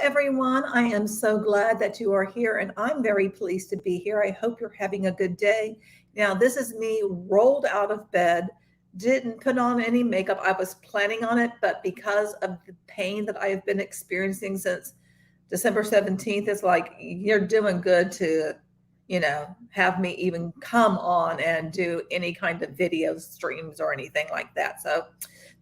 everyone. I am so glad that you are here, and I'm very pleased to be here. I hope you're having a good day. Now, this is me rolled out of bed, didn't put on any makeup. I was planning on it, but because of the pain that I have been experiencing since December 17th, it's like you're doing good to, have me even come on and do any kind of video streams or anything like that. So,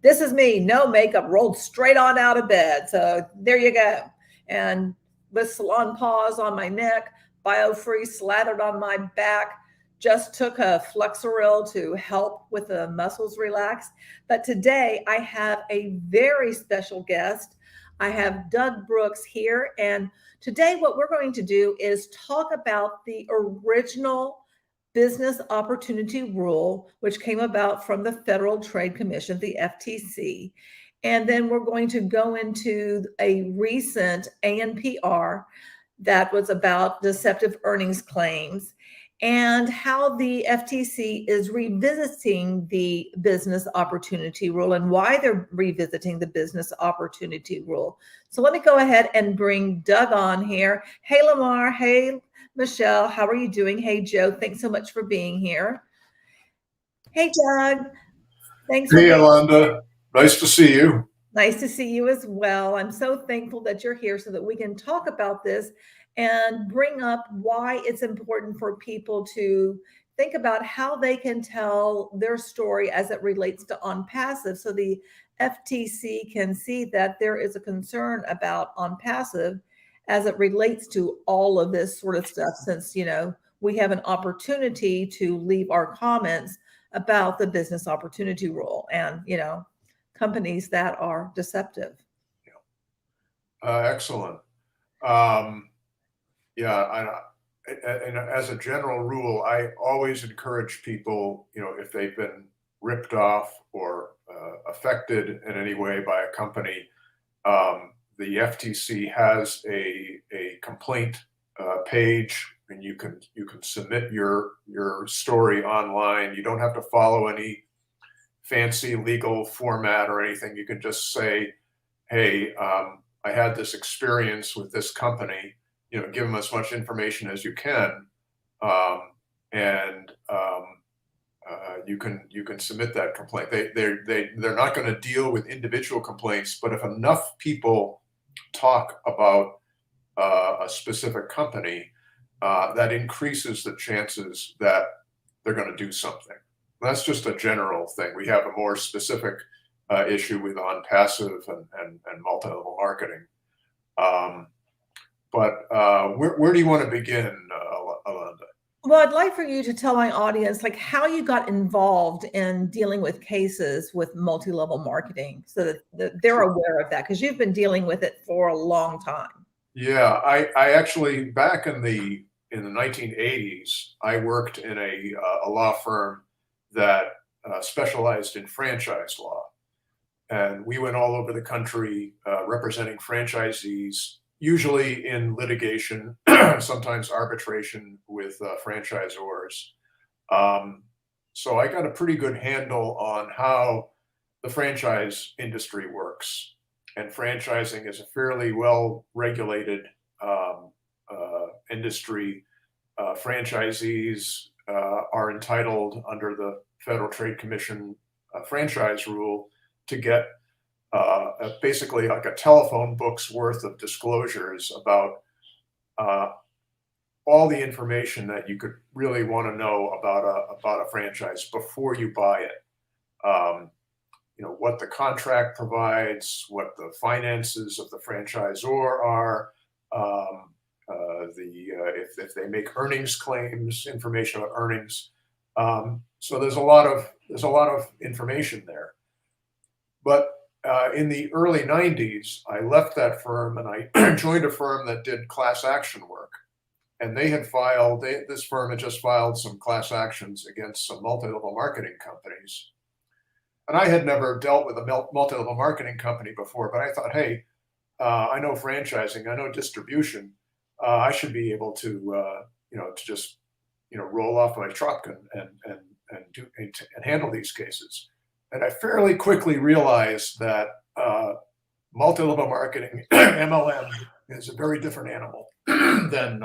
this is me, no makeup, rolled straight on out of bed. So there you go. And with salon paws on my neck, BioFree slathered on my back, just took a Flexeril to help with the muscles relax. But today I have a very special guest. I have Doug Brooks here. And today what we're going to do is talk about the original Business Opportunity Rule, which came about from the Federal Trade Commission, the FTC. And then we're going to go into a recent ANPR that was about deceptive earnings claims and how the FTC is revisiting the Business Opportunity Rule and why they're revisiting the Business Opportunity Rule. So let me go ahead and bring Doug on here. Hey, Lamar. Hey, Michelle, how are you doing? Hey, Joe, thanks so much for being here. Hey, Doug. Thanks. Hey, Yolanda. Nice to see you. Nice to see you as well. I'm so thankful that you're here so that we can talk about this and bring up why it's important for people to think about how they can tell their story as it relates to on-passive. So the FTC can see that there is a concern about on-passive as it relates to all of this sort of stuff, since, we have an opportunity to leave our comments about the Business Opportunity Rule and, companies that are deceptive. Excellent. And as a general rule, I always encourage people, if they've been ripped off or affected in any way by a company, the FTC has a complaint page, and you can submit your story online. You don't have to follow any fancy legal format or anything. You can just say, hey, I had this experience with this company. Give them as much information as you can, and you can submit that complaint. They're not going to deal with individual complaints, but if enough people talk about a specific company, that increases the chances that they're going to do something. That's just a general thing. We have a more specific issue with on-passive and multi-level marketing. But where do you want to begin, Alanda? Well, I'd like for you to tell my audience how you got involved in dealing with cases with multi-level marketing so that they're aware of that, because you've been dealing with it for a long time. Yeah, I actually, back in the 1980s, I worked in a law firm that specialized in franchise law. And we went all over the country representing franchisees, usually in litigation, sometimes arbitration with franchisors. So I got a pretty good handle on how the franchise industry works. And franchising is a fairly well-regulated industry. Franchisees are entitled under the Federal Trade Commission franchise rule to get basically like a telephone book's worth of disclosures about all the information that you could really want to know about a franchise before you buy it. What the contract provides, what the finances of the franchisor are, if they make earnings claims, information about earnings. So there's a lot of information there. But in the early 90s, I left that firm and I joined a firm that did class action work. And this firm had just filed some class actions against some multi-level marketing companies. And I had never dealt with a multi-level marketing company before, but I thought, hey, I know franchising, I know distribution. I should be able to just roll off my truck and handle these cases. And I fairly quickly realized that multi-level marketing, MLM, is a very different animal than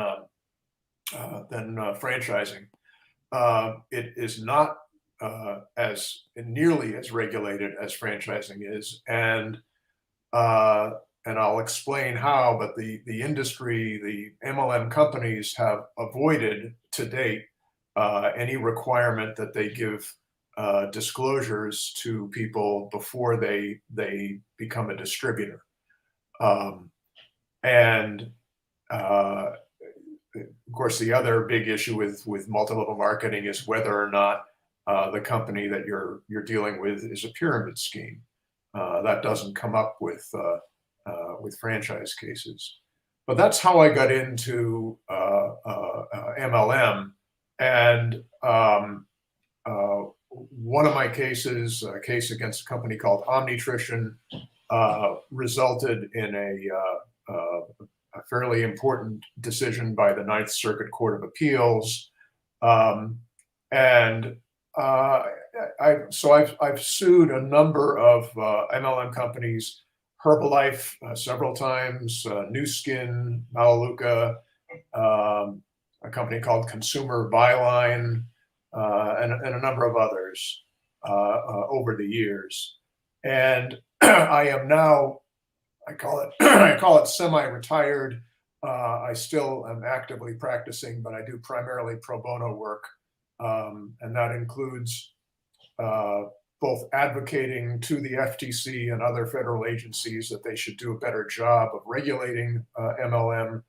franchising. It is not as nearly as regulated as franchising is, and I'll explain how. But the industry, the MLM companies have avoided to date any requirement that they give disclosures to people before they become a distributor. And of course, the other big issue with multi-level marketing is whether or not the company that you're dealing with is a pyramid scheme. That doesn't come up with franchise cases. But that's how I got into MLM. And one of my cases, a case against a company called Omnitrition, resulted in a fairly important decision by the Ninth Circuit Court of Appeals, and I've sued a number of MLM companies, Herbalife several times, New Skin, Melaleuca, a company called Consumer Byline, and a number of others over the years. And I am now, I call it semi-retired. I still am actively practicing, but I do primarily pro bono work, and that includes both advocating to the FTC and other federal agencies that they should do a better job of regulating MLM,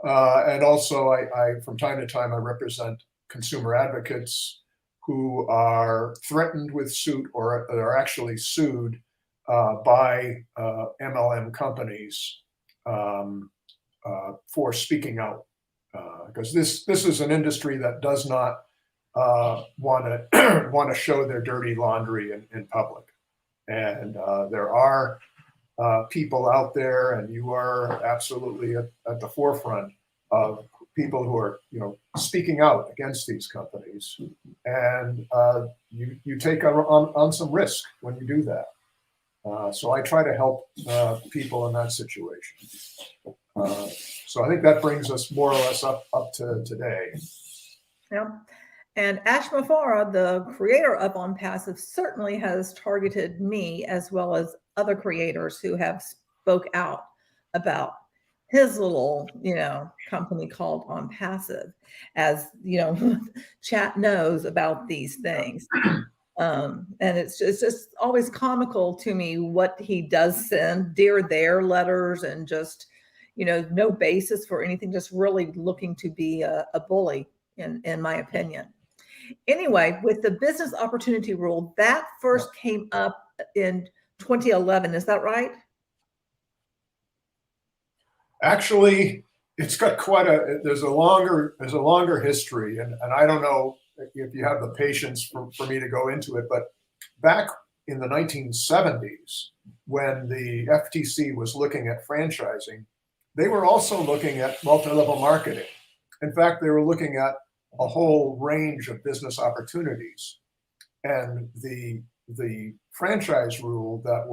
and also I from time to time I represent consumer advocates who are threatened with suit or are actually sued by MLM companies for speaking out, because this is an industry that does not want to show their dirty laundry in public, and there are people out there, and you are absolutely at the forefront of people who are speaking out against these companies, and you take on some risk when you do that. So I try to help people in that situation. So I think that brings us more or less up to today. Yeah. And Ash Mafara, the creator of OnPassive, certainly has targeted me as well as other creators who have spoke out about his little, company called OnPassive, as chat knows about these things. And it's just always comical to me what he does send, dear there letters, and just, no basis for anything, just really looking to be a bully, in my opinion. Anyway, with the business opportunity rule, that first came up in 2011. Is that right? Actually, it's got there's a longer history, and I don't know if you have the patience for me to go into it, but back in the 1970s, when the FTC was looking at franchising, they were also looking at multi-level marketing. In fact, they were looking at a whole range of business opportunities, and the franchise rule that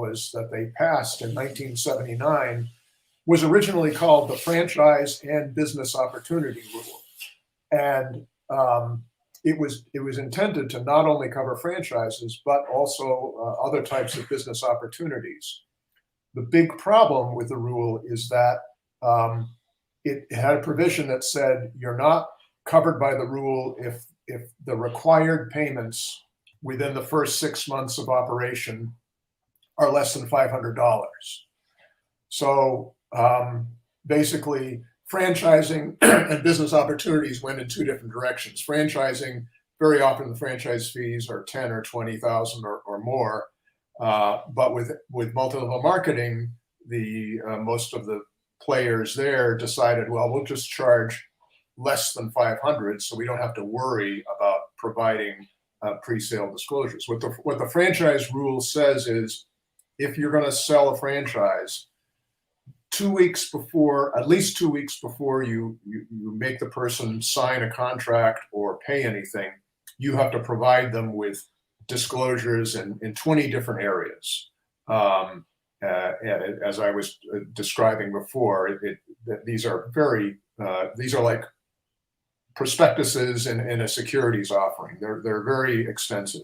they passed in 1979 was originally called the Franchise and Business Opportunity Rule, and it was intended to not only cover franchises but also other types of business opportunities. The big problem with the rule is that it had a provision that said you're not covered by the rule if the required payments within the first 6 months of operation are less than $500. So basically, franchising and business opportunities went in two different directions. Franchising, very often the franchise fees are 10 or 20,000 or more, but with multi-level marketing, the most of the players there decided, well, we'll just charge less than 500, so we don't have to worry about providing pre-sale disclosures. What the franchise rule says is, if you're going to sell a franchise, at least 2 weeks before you make the person sign a contract or pay anything, you have to provide them with disclosures in 20 different areas. as I was describing before, these are these are like prospectuses in a securities offering. They're very extensive.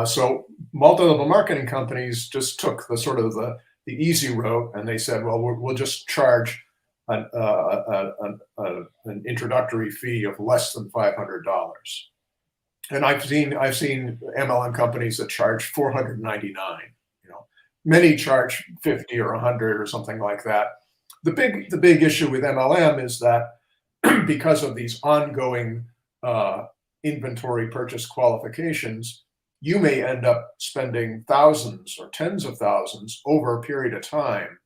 So multi-level marketing companies just took the sort of the easy route, and they said, well, we'll just charge an introductory fee of less than $500. And I've seen MLM companies that charge $499. You know, many charge 50 or 100 or something like that. The big issue with MLM is that because of these ongoing inventory purchase qualifications, you may end up spending thousands or tens of thousands over a period of time.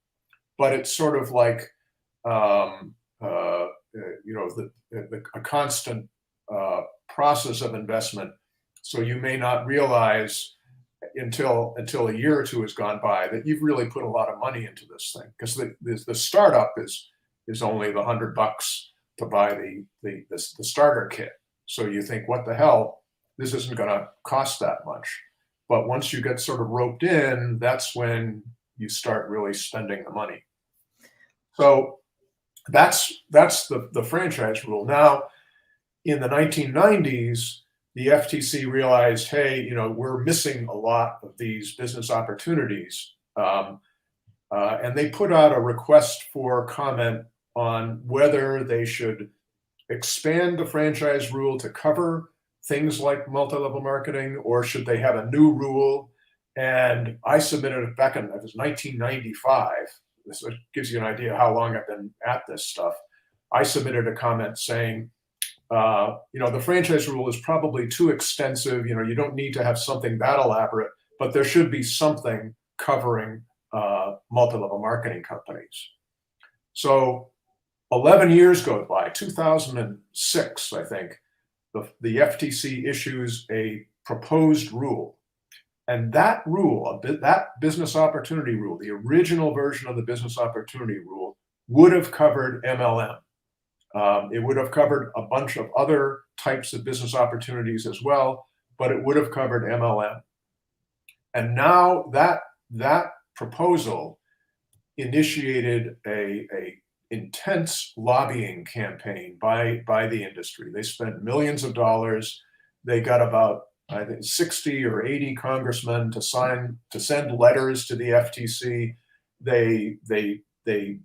But it's sort of like you know, a constant process of investment. So you may not realize until a year or two has gone by that you've really put a lot of money into this thing, because the startup is only the $100 to buy the starter kit. So you think, what the hell, this isn't going to cost that much. But once you get sort of roped in, that's when you start really spending the money. So that's the franchise rule. Now, in the 1990s, the FTC realized, hey, you know, we're missing a lot of these business opportunities. And they put out a request for comment on whether they should expand the franchise rule to cover things like multi-level marketing, or should they have a new rule. And I submitted it back in, it was 1995. This gives you an idea how long I've been at this stuff. I submitted a comment saying, you know, the franchise rule is probably too extensive. You know, you don't need to have something that elaborate, but there should be something covering multi-level marketing companies. So 11 years go by, 2006, I think, the FTC issues a proposed rule. And that rule, that business opportunity rule, the original version of the business opportunity rule, would have covered MLM. It would have covered a bunch of other types of business opportunities as well, but it would have covered MLM. And now that proposal initiated a intense lobbying campaign by the industry. They spent millions of dollars. They got about, I think, 60 or 80 congressmen to send letters to the FTC. They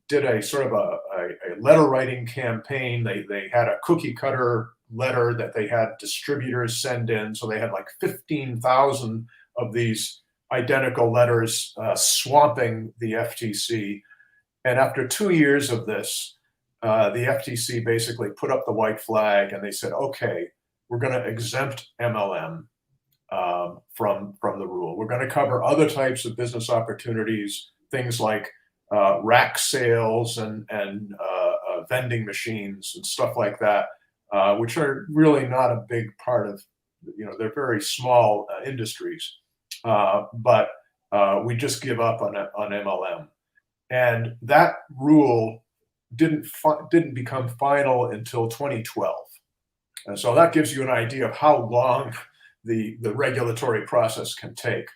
did a sort of a letter writing campaign. They had a cookie cutter letter that they had distributors send in. So they had like 15,000 of these identical letters swamping the FTC. And after 2 years of this, the FTC basically put up the white flag, and they said, okay, we're going to exempt MLM from the rule. We're going to cover other types of business opportunities, things like rack sales and vending machines and stuff like that, which are really not a big part of, you know, they're very small industries. But we just give up on MLM. And that rule didn't become final until 2012. And so that gives you an idea of how long the regulatory process can take.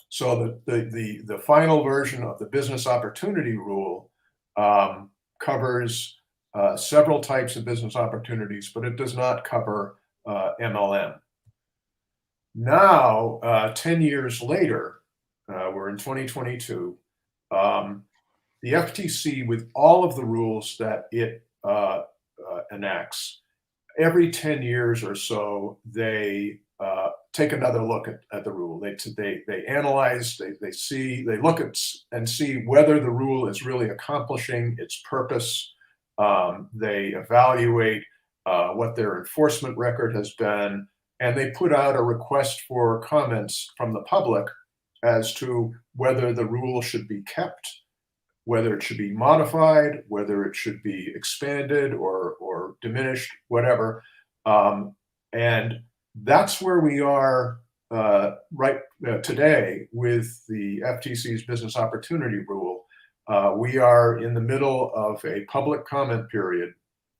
So the final version of the business opportunity rule covers several types of business opportunities, but it does not cover MLM. Now, 10 years later, we're in 2022, the FTC, with all of the rules that it enacts, every 10 years or so, they take another look at the rule. They analyze, they look at and see whether the rule is really accomplishing its purpose. They evaluate what their enforcement record has been, and they put out a request for comments from the public as to whether the rule should be kept, whether it should be modified, whether it should be expanded or diminished, whatever. And that's where we are today with the FTC's business opportunity rule. We are in the middle of a public comment period.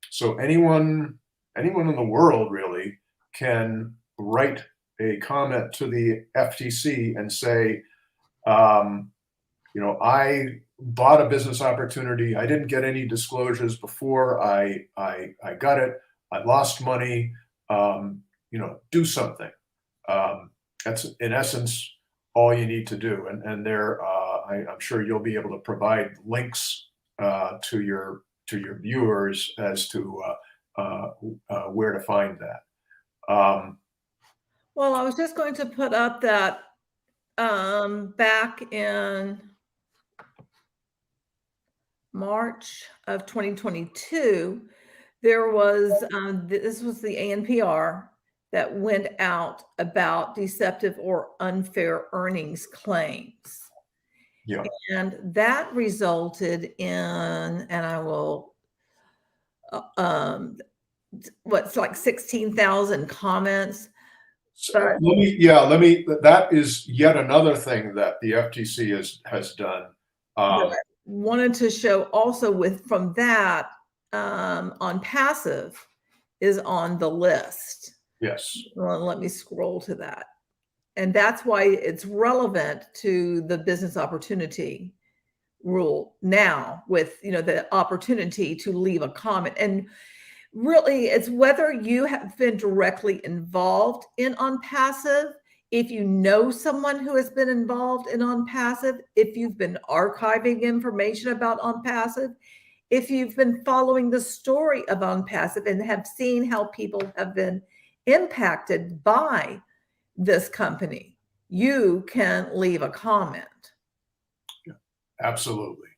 So anyone in the world really can write a comment to the FTC and say, You know, I bought a business opportunity. I didn't get any disclosures before I got it. I lost money. You know, do something. That's in essence all you need to do. And there, I'm sure you'll be able to provide links to your viewers as to where to find that. Well, I was just going to put up that back in March of 2022, there was this was the ANPR that went out about deceptive or unfair earnings claims. Yeah. And that resulted in, and I will, what's like 16,000 comments. So that is yet another thing that the FTC has done. Wanted to show also from that, on passive is on the list. Yes. Well, let me scroll to that. And that's why it's relevant to the business opportunity rule now, with, you know, the opportunity to leave a comment. And really, it's whether you have been directly involved in on passive, if you know someone who has been involved in on passive, if you've been archiving information about on passive, if you've been following the story of on passive and have seen how people have been impacted by this company, you can leave a comment. Yeah, absolutely.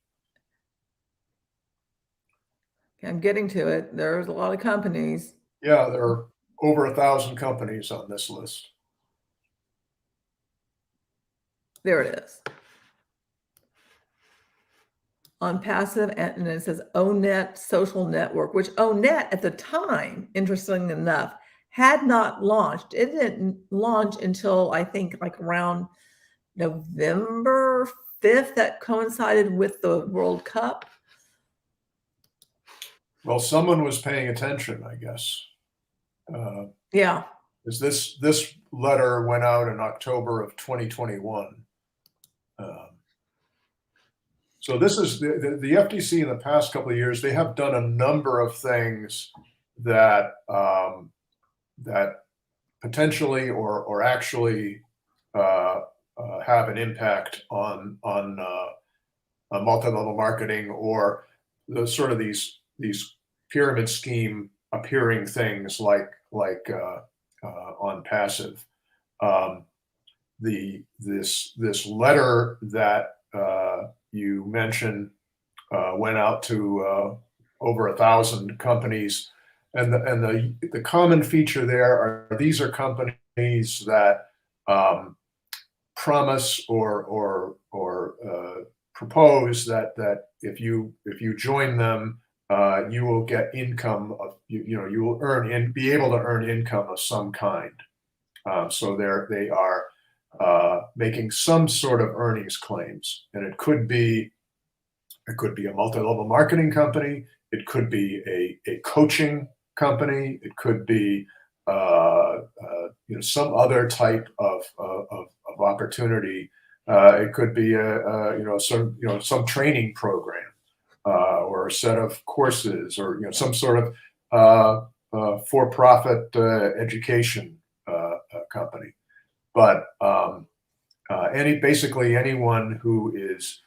I'm getting to it. There's a lot of companies. Yeah, there are over 1,000 companies on this list. There it is. On passive, and it says ONET social network, which ONET at the time, interestingly enough, had not launched. It didn't launch until I think like around November 5th. That coincided with the World Cup. Well, someone was paying attention, I guess. Yeah. Because this letter went out in October of 2021. So this is the FTC in the past couple of years. They have done a number of things that that potentially or actually have an impact on multi-level marketing, or the sort of these pyramid scheme appearing things like on passive. This letter that you mentioned went out to over 1,000 companies, and the common feature there are these are companies that promise or propose that if you join them, you will get income of you will be able to earn income of some kind. So they are making some sort of earnings claims, and it could be a multi-level marketing company, it could be a coaching company, it could be some other type of opportunity. It could be some training program, or a set of courses, or some sort of for-profit education company. But basically anyone who is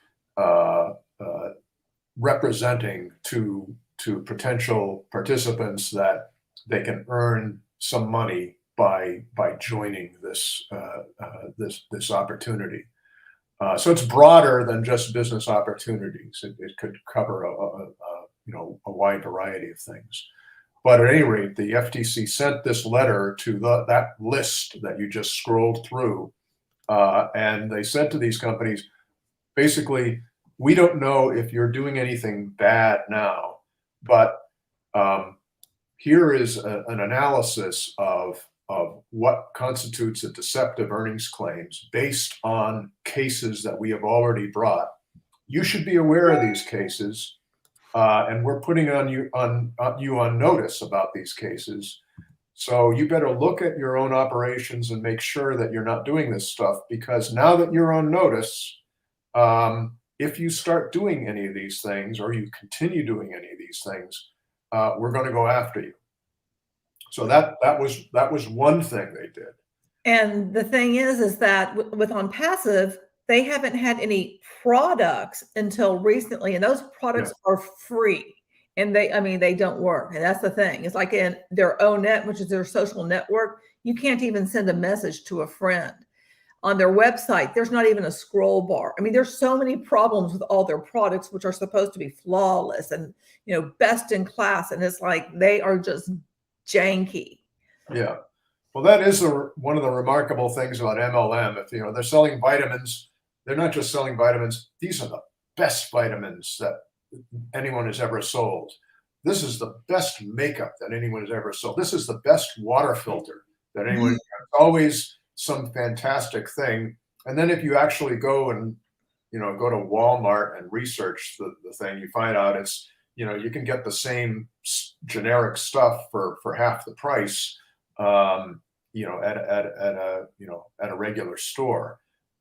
representing to potential participants that they can earn some money by joining this opportunity. So it's broader than just business opportunities. It could cover a wide variety of things. But at any rate, the FTC sent this letter to that list that you just scrolled through, and they said to these companies, basically, we don't know if you're doing anything bad now, but here is an analysis of what constitutes a deceptive earnings claims based on cases that we have already brought. You should be aware of these cases, and we're putting you on notice about these cases. So you better look at your own operations and make sure that you're not doing this stuff, because now that you're on notice, If you start doing any of these things or you continue doing any of these things, we're going to go after you. So that was one thing they did. And the thing is that with On Passive, they haven't had any products until recently, and those products are free. And they don't work. And that's the thing. It's like in their own net, which is their social network, you can't even send a message to a friend. On their website, there's not even a scroll bar. I mean, there's so many problems with all their products, which are supposed to be flawless and, best in class. And it's like they are just janky. Yeah. Well, that is one of the remarkable things about MLM. If they're selling vitamins, they're not just selling vitamins. These are the best vitamins that anyone has ever sold. This is the best makeup that anyone has ever sold. This is the best water filter that anyone. Always some fantastic thing. And then if you actually go and go to Walmart and research the thing, you find out it's you can get the same generic stuff for half the price. At a regular store.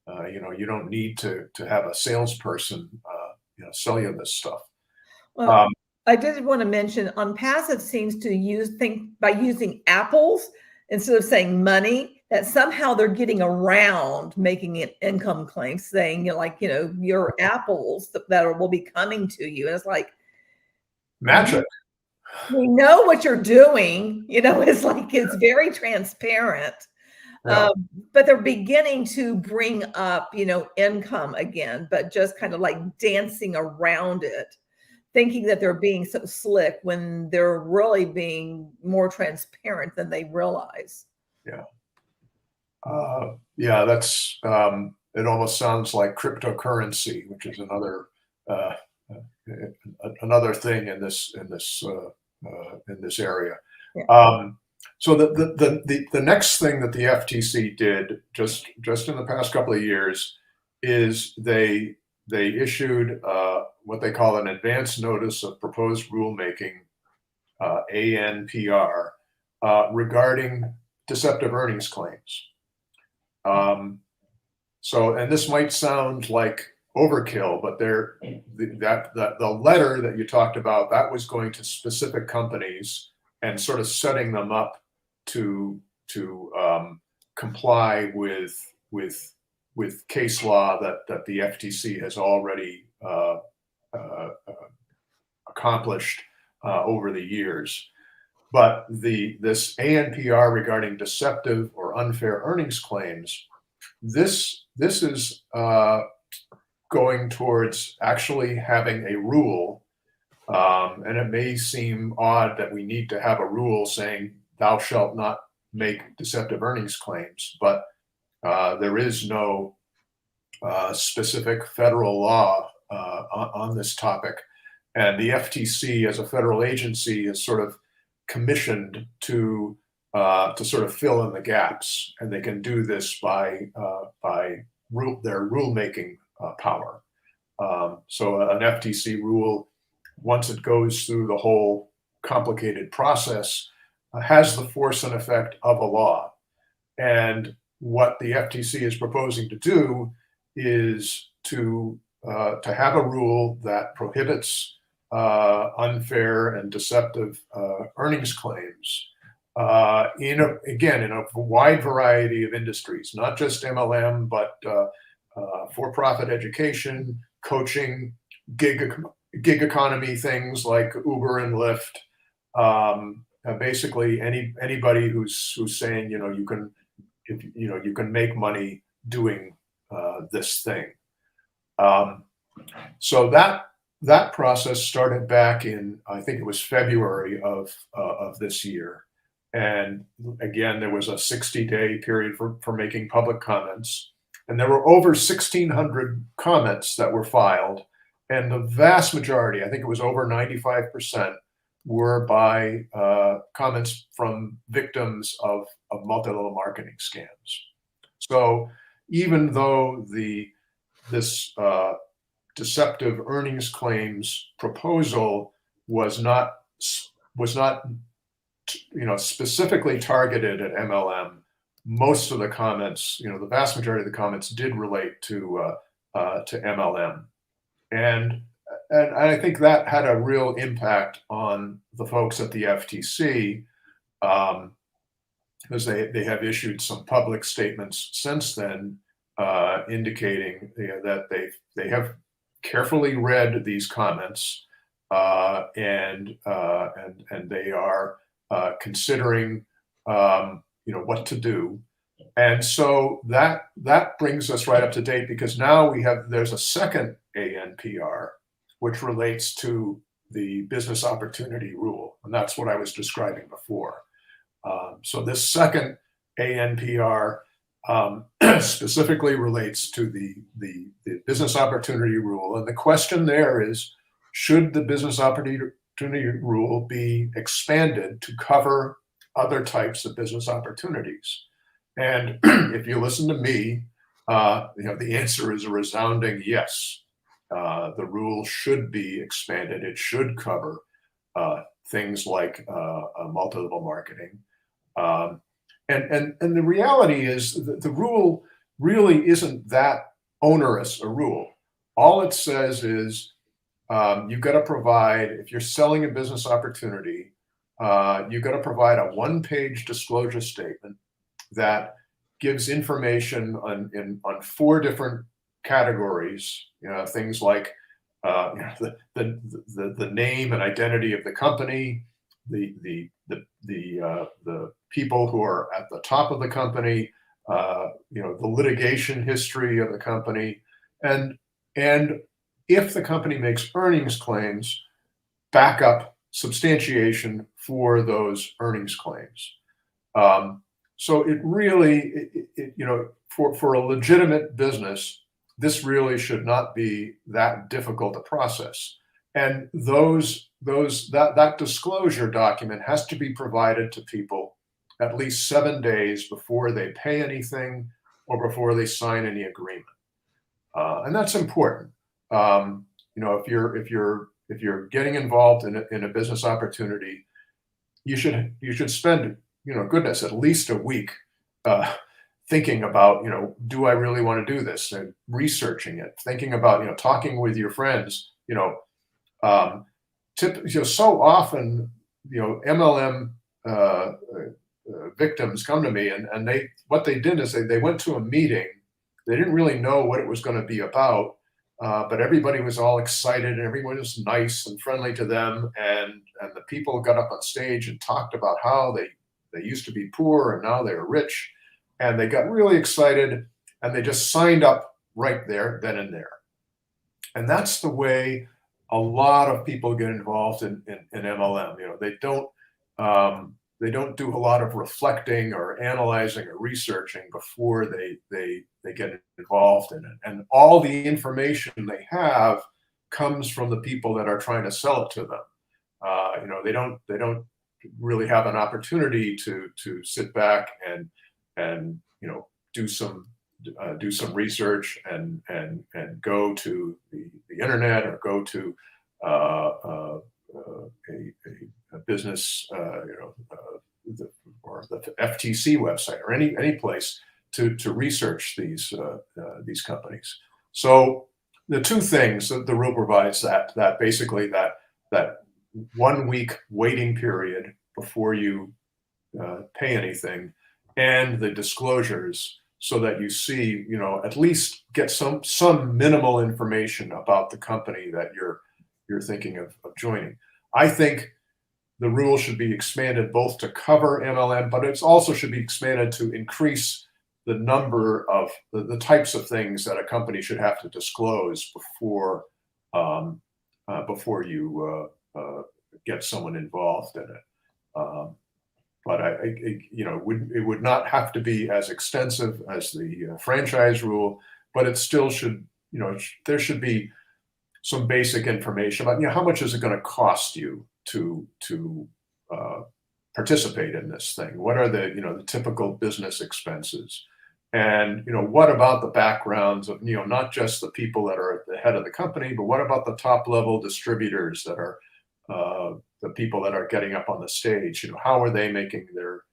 You don't need to have a salesperson sell you this stuff. Well, I did want to mention On Passive seems to think by using apples instead of saying money, that somehow they're getting around making an income claim, saying your apples that will be coming to you. And it's like magic. We know what you're doing. It's very transparent. Yeah. But they're beginning to bring up, income again, but just kind of like dancing around it, thinking that they're being so slick when they're really being more transparent than they realize. Yeah. Yeah, that's it almost sounds like cryptocurrency, which is another thing in this area. Yeah. So the next thing that the FTC did just in the past couple of years is they issued what they call an advance notice of proposed rulemaking, ANPR, regarding deceptive earnings claims. And this might sound like overkill, but the letter that you talked about, that was going to specific companies and sort of setting them up to comply with case law that the FTC has already accomplished over the years. But this ANPR regarding deceptive or unfair earnings claims, this is going towards actually having a rule, and it may seem odd that we need to have a rule saying thou shalt not make deceptive earnings claims, but there is no specific federal law on this topic, and the FTC as a federal agency is sort of commissioned to sort of fill in the gaps, and they can do this by their rulemaking power. So an FTC rule, once it goes through the whole complicated process, has the force and effect of a law. And what the FTC is proposing to do is to have a rule that prohibits unfair and deceptive earnings claims in a wide variety of industries, not just MLM, but for-profit education, coaching, gig economy things like Uber and Lyft. Basically, anybody who's saying you can make money doing this thing. So that process started back in, I think it was February of this year. And again, there was a 60-day period for making public comments. And there were over 1,600 comments that were filed. And the vast majority, I think it was over 95%, were by comments from victims of multi-level marketing scams. So even though this deceptive earnings claims proposal was not specifically targeted at MLM, most of the comments, the vast majority of the comments did relate to to MLM. And I think that had a real impact on the folks at the FTC, because they have issued some public statements since then, indicating that they have carefully read these comments, and they are considering what to do. And so that brings us right up to date, because now there's a second ANPR, which relates to the business opportunity rule, and that's what I was describing before. So this second ANPR specifically relates to the business opportunity rule, and the question there is, should the business opportunity rule be expanded to cover other types of business opportunities? And if you listen to me, the answer is a resounding yes. The rule should be expanded. It should cover things like multi-level marketing. And the reality is that the rule really isn't that onerous a rule. All it says is you've got to provide, if you're selling a business opportunity, you've got to provide a one-page disclosure statement that gives information on 4 different categories. Things like the name and identity of the company, the people who are at the top of the company, the litigation history of the company, and if the company makes earnings claims, backup substantiation for those earnings claims. So it really, for a legitimate business, this really should not be that difficult a process. And that disclosure document has to be provided to people at least 7 days before they pay anything or before they sign any agreement. And that's important. If you're getting involved in a business opportunity, you should spend goodness, at least a week thinking about, do I really want to do this, and researching it, thinking about, talking with your friends, so often, MLM victims come to me, and what they did is they went to a meeting. They didn't really know what it was going to be about, but everybody was all excited, and everyone was nice and friendly to them, and the people got up on stage and talked about how they used to be poor and now they're rich, and they got really excited, and they just signed up right there, then and there. And that's the way a lot of people get involved in MLM. They don't do a lot of reflecting or analyzing or researching before they get involved in it. And all the information they have comes from the people that are trying to sell it to them. They don't really have an opportunity to sit back and do some research and go to the internet, or go to a business, or the FTC website, or any place to research these companies. So the 2 things that the rule provides, that basically that 1 week waiting period before you pay anything, and the disclosures, so that you see, at least get some minimal information about the company that you're thinking of joining. I think the rule should be expanded both to cover MLM, but it also should be expanded to increase the number of the types of things that a company should have to disclose before you get someone involved in it. But it would not have to be as extensive as the franchise rule, but it still should, there should be some basic information about, how much is it going to cost you to participate in this thing? What are the typical business expenses? And, what about the backgrounds of, not just the people that are at the head of the company, but what about the top level distributors that are the people that are getting up on the stage? How are they making their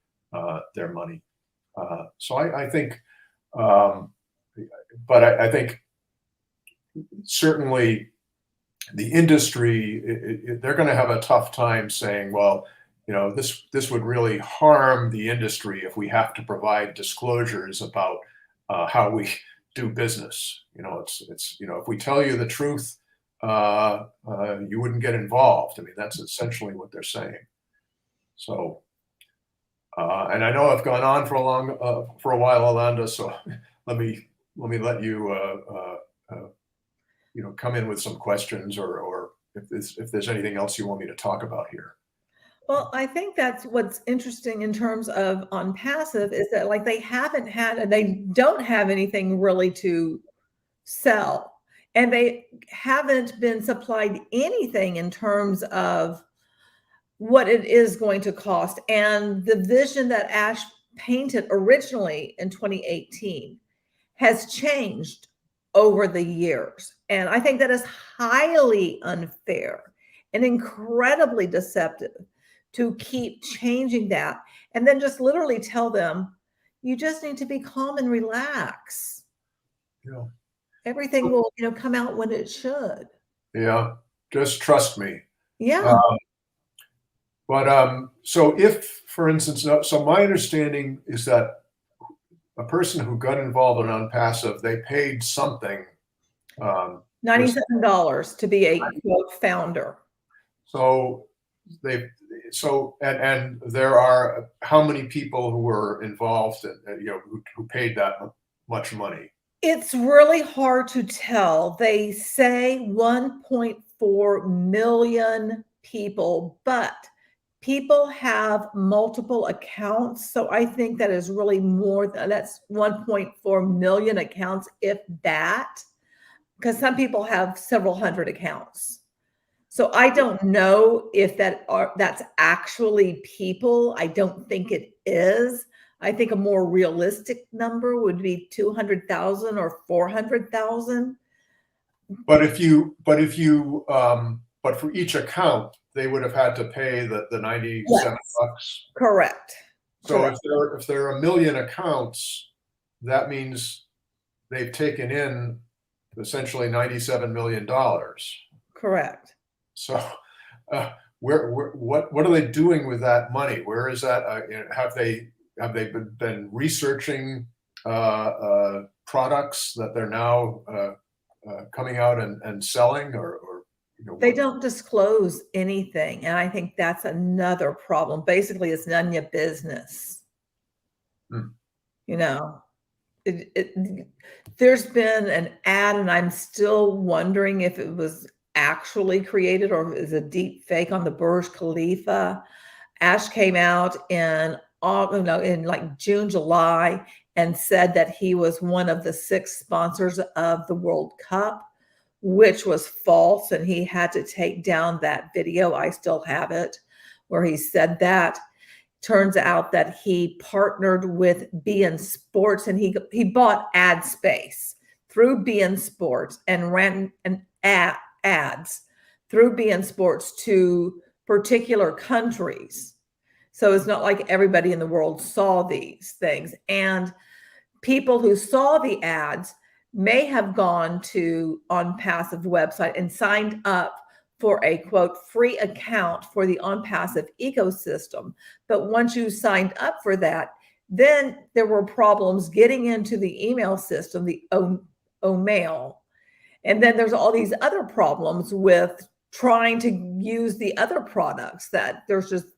money? So I think, but I think certainly the industry, they're going to have a tough time saying, well, this would really harm the industry if we have to provide disclosures about how we do business. If we tell you the truth, you wouldn't get involved. I mean, that's essentially what they're saying. So, and I know I've gone on for a while, Alanda. So let me let you come in with some questions, or if there's anything else you want me to talk about here. Well, I think that's what's interesting in terms of on passive is that like they don't have anything really to sell, and they haven't been supplied anything in terms of what it is going to cost. And the vision that Ash painted originally in 2018 has changed over the years. And I think that is highly unfair and incredibly deceptive to keep changing that and then just literally tell them, you just need to be calm and relax. Yeah. Everything will, come out when it should. Yeah. Just trust me. Yeah. So if, for instance, so my understanding is that a person who got involved in OnPassive, they paid something. $97 to be a quote founder. So and there are how many people who were involved and who paid that much money? It's really hard to tell. They say 1.4 million people, but people have multiple accounts. So I think that is really more that's 1.4 million accounts, if that, because some people have several hundred accounts. So I don't know if that's actually people. I don't think it is. I think a more realistic number would be 200,000 or 400,000. But for each account, they would have had to pay the 97 bucks. Correct. So if there are 1 million accounts, that means they've taken in essentially $97 million. Correct. So, what are they doing with that money? Where is that? Have they been researching products that they're now coming out and selling, or they don't disclose anything, and I think that's another problem. Basically, it's none of your business. There's been an ad, and I'm still wondering if it was actually created or is a deep fake on the Burj Khalifa. Ash came out in like June, July, and said that he was one of the 6 sponsors of the World Cup, which was false, and he had to take down that video. I still have it, where he said that. Turns out that he partnered with BN Sports, and he bought ad space through BN Sports and ran ads through BN Sports to particular countries. So it's not like everybody in the world saw these things. And people who saw the ads may have gone to OnPassive website and signed up for a quote free account for the OnPassive ecosystem. But once you signed up for that, then there were problems getting into the email system, the O-mail. And then there's all these other problems with trying to use the other products that there's just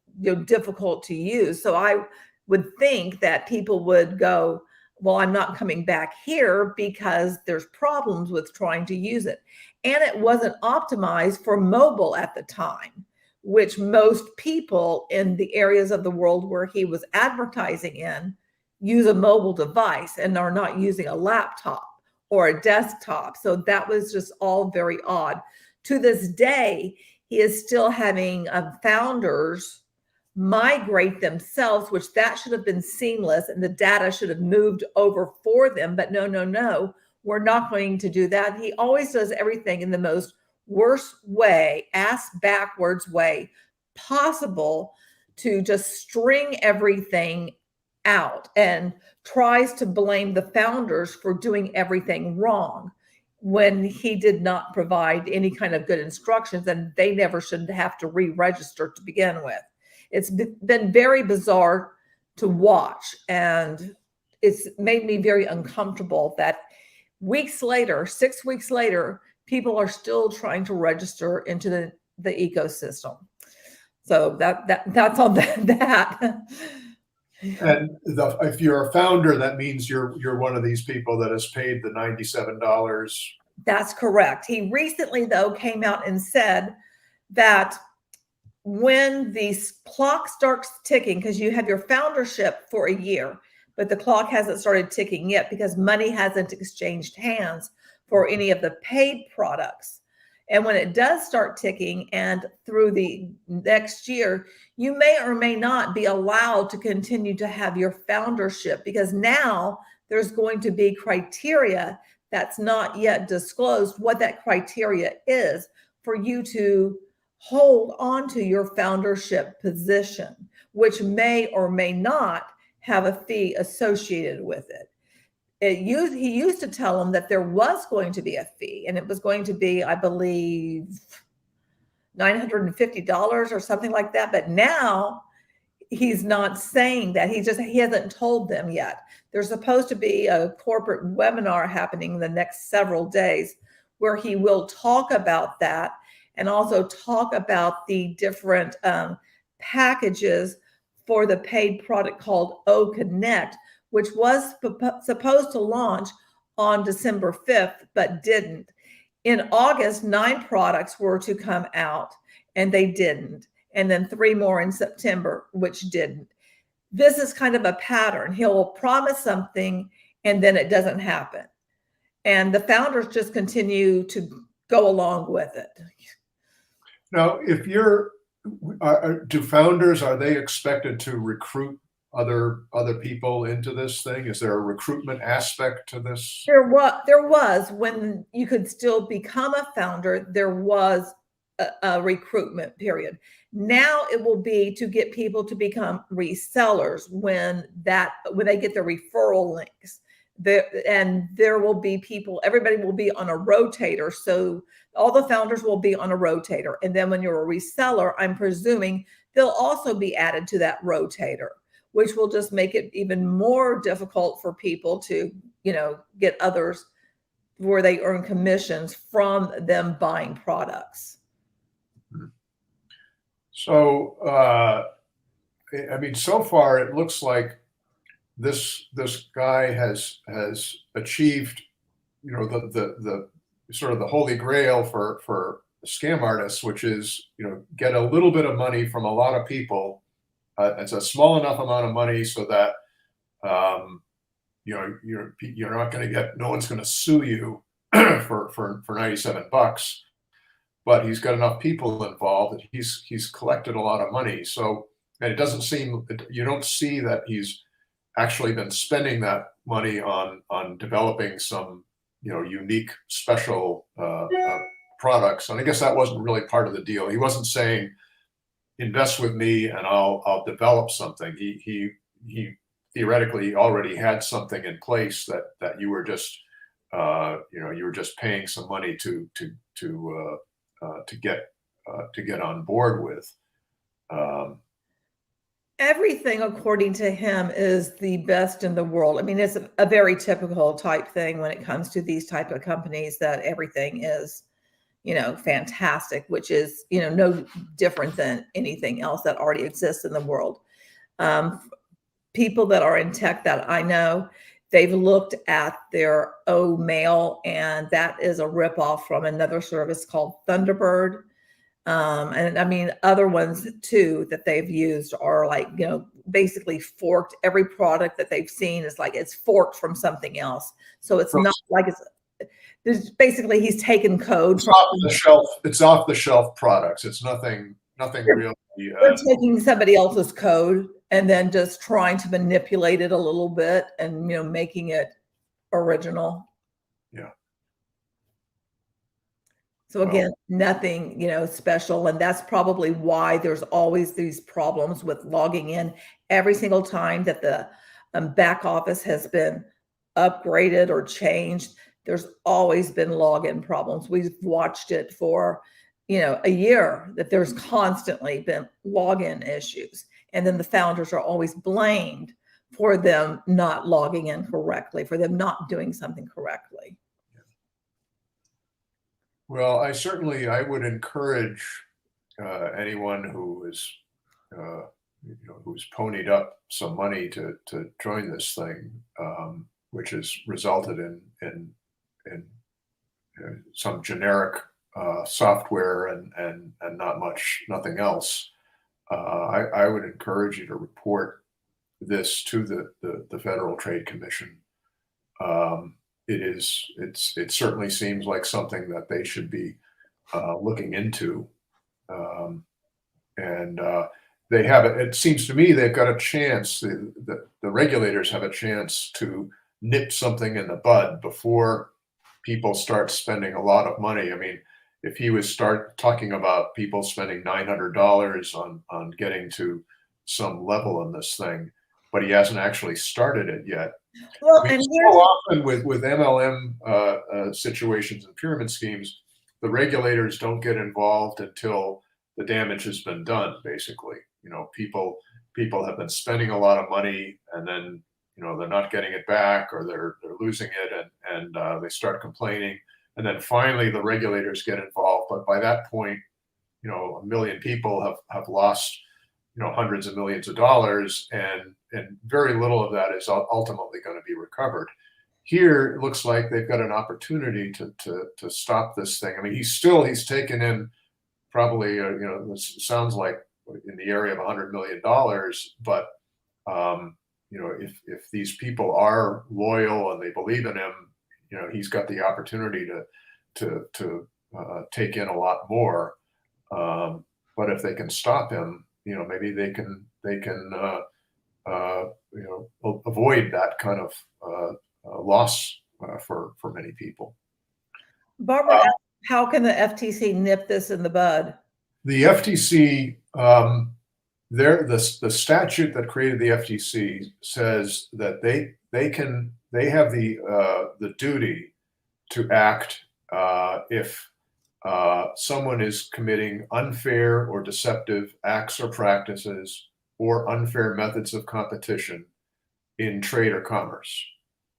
difficult to use. So I would think that people would go, well, I'm not coming back here because there's problems with trying to use it. And it wasn't optimized for mobile at the time, which most people in the areas of the world where he was advertising in use a mobile device and are not using a laptop or a desktop. So that was just all very odd. To this day, he is still having founders migrate themselves, which that should have been seamless and the data should have moved over for them. But no, we're not going to do that. He always does everything in the most worst way, ass backwards way possible to just string everything out and tries to blame the founders for doing everything wrong. when he did not provide any kind of good instructions, and they never should have to re-register to begin with. It's been very bizarre to watch, and it's made me very uncomfortable that weeks later, 6 weeks later, people are still trying to register into the ecosystem. So that's on that. And if you're a founder, that means you're one of these people that has paid the $97. That's correct. He recently, though, came out and said that when the clock starts ticking, because you have your foundership for a year, but the clock hasn't started ticking yet because money hasn't exchanged hands for any of the paid products. And when it does start ticking and through the next year, you may or may not be allowed to continue to have your foundership, because now there's going to be criteria that's not yet disclosed what that criteria is for you to hold on to your foundership position, which may or may not have a fee associated with it. He used to tell them that there was going to be a fee, and it was going to be, I believe, $950 or something like that. But now he's not saying that. He hasn't told them yet. There's supposed to be a corporate webinar happening the next several days where he will talk about that, and also talk about the different packages for the paid product called O Connect, which was supposed to launch on December 5th, but didn't. In August, 9 products were to come out, and they didn't. And then 3 more in September, which didn't. This is kind of a pattern. He'll promise something, and then it doesn't happen. And the founders just continue to go along with it. Now, if do founders, are they expected to recruit other people into this thing? Is there a recruitment aspect to this? There was when you could still become a founder, there was a recruitment period. Now it will be to get people to become resellers when they get their referral links. There will be people, everybody will be on a rotator. So all the founders will be on a rotator. And then when you're a reseller, I'm presuming they'll also be added to that rotator, which will just make it even more difficult for people to, get others where they earn commissions from them buying products. So, so far it looks like this guy has achieved, the sort of the holy grail for scam artists, which is, get a little bit of money from a lot of people. It's a small enough amount of money so that you're not going to get, no one's going to sue you for $97. But he's got enough people involved that he's collected a lot of money. So, and it doesn't seem, you don't see that he's actually been spending that money on developing some, unique special products. And I guess that wasn't really part of the deal. He wasn't saying, invest with me and I'll develop something. He theoretically already had something in place that you were just you were just paying some money to get on board with. Everything, according to him, is the best in the world. I mean, it's a very typical type thing when it comes to these type of companies, that everything is, fantastic, which is, no different than anything else that already exists in the world. People that are in tech that I know, they've looked at their Mail, and that is a ripoff from another service called Thunderbird. And I mean, other ones too that they've used are like, basically forked. Every product that they've seen is like it's forked from something else. So it's not like there's basically he's taken code from off the shelf. It's off the shelf products. It's nothing really. They're taking somebody else's code and then just trying to manipulate it a little bit and making it original. Yeah. So again, nothing, special. And that's probably why there's always these problems with logging in every single time that the back office has been upgraded or changed. there's always been login problems. We've watched it for, a year, that there's constantly been login issues. And then the founders are always blamed for them not logging in correctly, for them not doing something correctly. Well, I would encourage anyone who is, who's ponied up some money to join this thing, which has resulted in some generic software and nothing else. I would encourage you to report this to the Federal Trade Commission. It certainly seems like something that they should be looking into. They have it seems to me they've got a chance, the regulators have a chance to nip something in the bud before people start spending a lot of money. I mean, if he was start talking about people spending $900 on getting to some level in this thing, but he hasn't actually started it yet. Well, I mean, and so often with MLM situations and pyramid schemes, the regulators don't get involved until the damage has been done. Basically, people have been spending a lot of money, and then they're not getting it back, or they're losing it, and they start complaining, and then finally the regulators get involved. But by that point, a million people have lost hundreds of millions of dollars, and very little of that is ultimately going to be recovered. Here, it looks like they've got an opportunity to stop this thing. I mean, he's taken in probably, this sounds like in the area of $100 million, but if these people are loyal and they believe in him, he's got the opportunity to take in a lot more. But if they can stop him, maybe they can avoid that kind of loss for many people. Barbara asked, how can the FTC nip this in the bud? The FTC, the statute that created the FTC says that they have the duty to act if someone is committing unfair or deceptive acts or practices or unfair methods of competition in trade or commerce.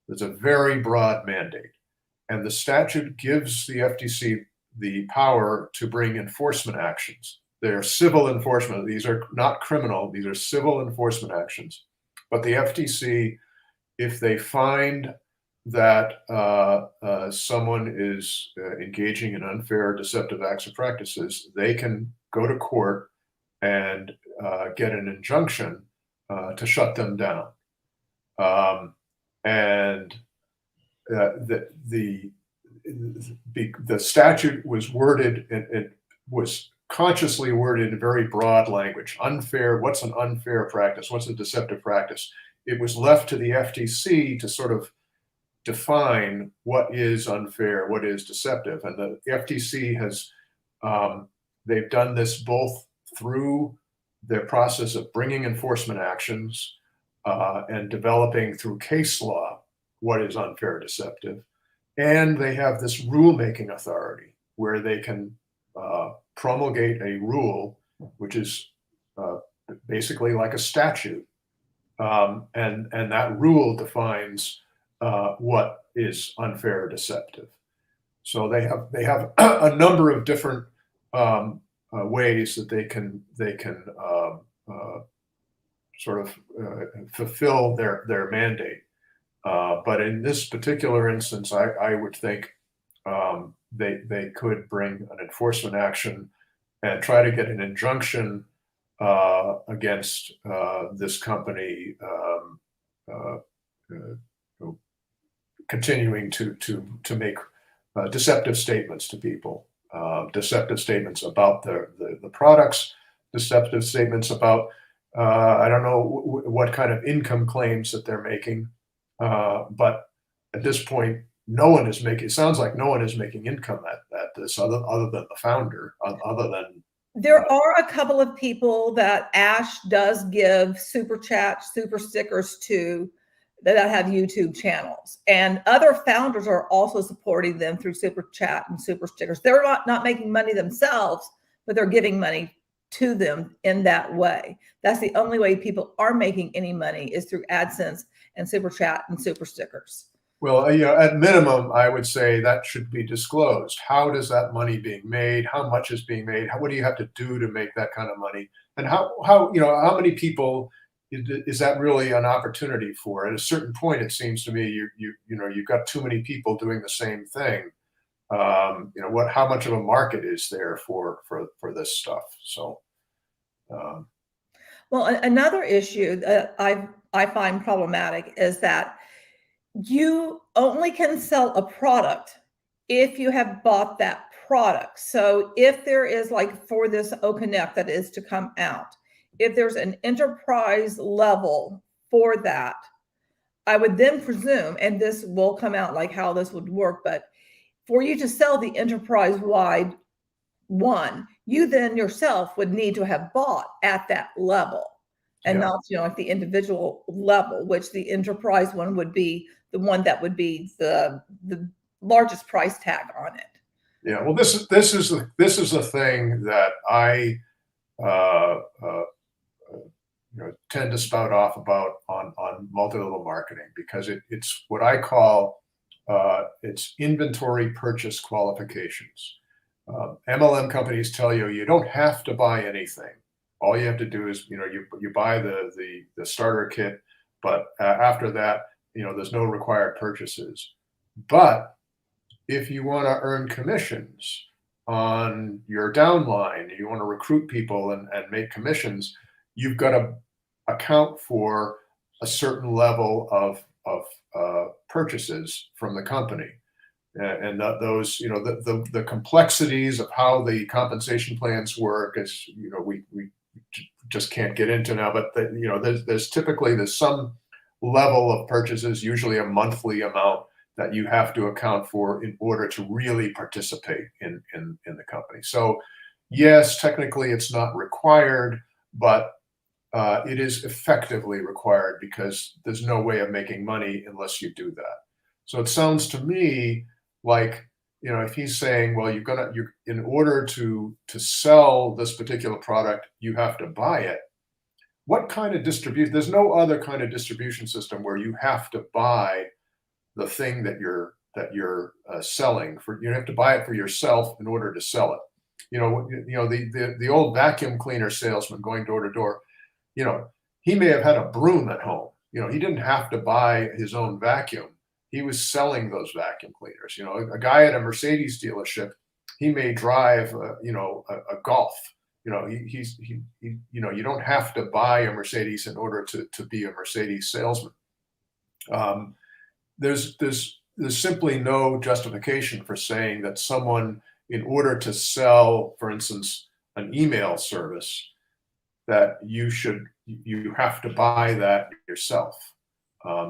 It's a very broad mandate. And the statute gives the FTC the power to bring enforcement actions. They're civil enforcement. These are not criminal. These are civil enforcement actions. But the FTC, if they find that someone is engaging in unfair, deceptive acts or practices, they can go to court and get an injunction to shut them down. The statute was worded, it was consciously worded in very broad language. Unfair, what's an unfair practice? What's a deceptive practice? It was left to the FTC to sort of define what is unfair, what is deceptive. And the FTC has, they've done this both through their process of bringing enforcement actions and developing through case law what is unfair, deceptive. And they have this rulemaking authority where they can promulgate a rule, which is basically like a statute. And that rule defines what is unfair or deceptive. So they have a number of different ways that they can sort of fulfill their mandate. But in this particular instance, I would think they could bring an enforcement action and try to get an injunction against this company continuing to make deceptive statements to people, deceptive statements about the products, deceptive statements about I don't know what kind of income claims that they're making. But at this point, no one is making. It sounds like no one is making income at this, other than the founder. Other than there are a couple of people that Ash does give super chat, super stickers to, that have YouTube channels, and other founders are also supporting them through super chat and super stickers. They're not making money themselves, but they're giving money to them in that way. That's the only way people are making any money, is through AdSense and super chat and super stickers. Well, you know, at minimum, I would say that should be disclosed. How does that money being made? How much is being made? What do you have to do to make that kind of money? And how you know, how many people is that really an opportunity for? At a certain point, it seems to me you know, you've got too many people doing the same thing. You know, how much of a market is there for this stuff? So, well, another issue that I find problematic is that you only can sell a product if you have bought that product. So if there is, like for this O Connect that is to come out, if there's an enterprise level for that, I would then presume, and this will come out like how this would work, but for you to sell the enterprise wide one, you then yourself would need to have bought at that level, and not, you know, like the individual level, which the enterprise one would be the one that would be the largest price tag on it. yeah. Well, this is the thing that I uh, uh, you know, tend to spout off about on multi-level marketing, because it's what I call it's inventory purchase qualifications. MLM companies tell you you don't have to buy anything. All you have to do is, you know, you buy the starter kit, but after that, you know, there's no required purchases. But if you want to earn commissions on your downline, you want to recruit people and make commissions, you've got to account for a certain level of purchases from the company. And those, you know, the complexities of how the compensation plans work, is, you know, we just can't get into now. But you know, there's typically some level of purchases, usually a monthly amount, that you have to account for in order to really participate in the company. So yes, technically it's not required, but it is effectively required, because there's no way of making money unless you do that. So it sounds to me like, you know, if he's saying, well, you in order to sell this particular product, you have to buy it. What kind of distribution? There's no other kind of distribution system where you have to buy the thing that you're selling for. You have to buy it for yourself in order to sell it. You know, the old vacuum cleaner salesman going door to door. You know, he may have had a broom at home. You know, he didn't have to buy his own vacuum. He was selling those vacuum cleaners. You know, a guy at a Mercedes dealership, he may drive, you know, a Golf. You know, you know, you don't have to buy a Mercedes in order to be a Mercedes salesman. There's simply no justification for saying that someone, in order to sell, for instance, an email service, that you have to buy that yourself.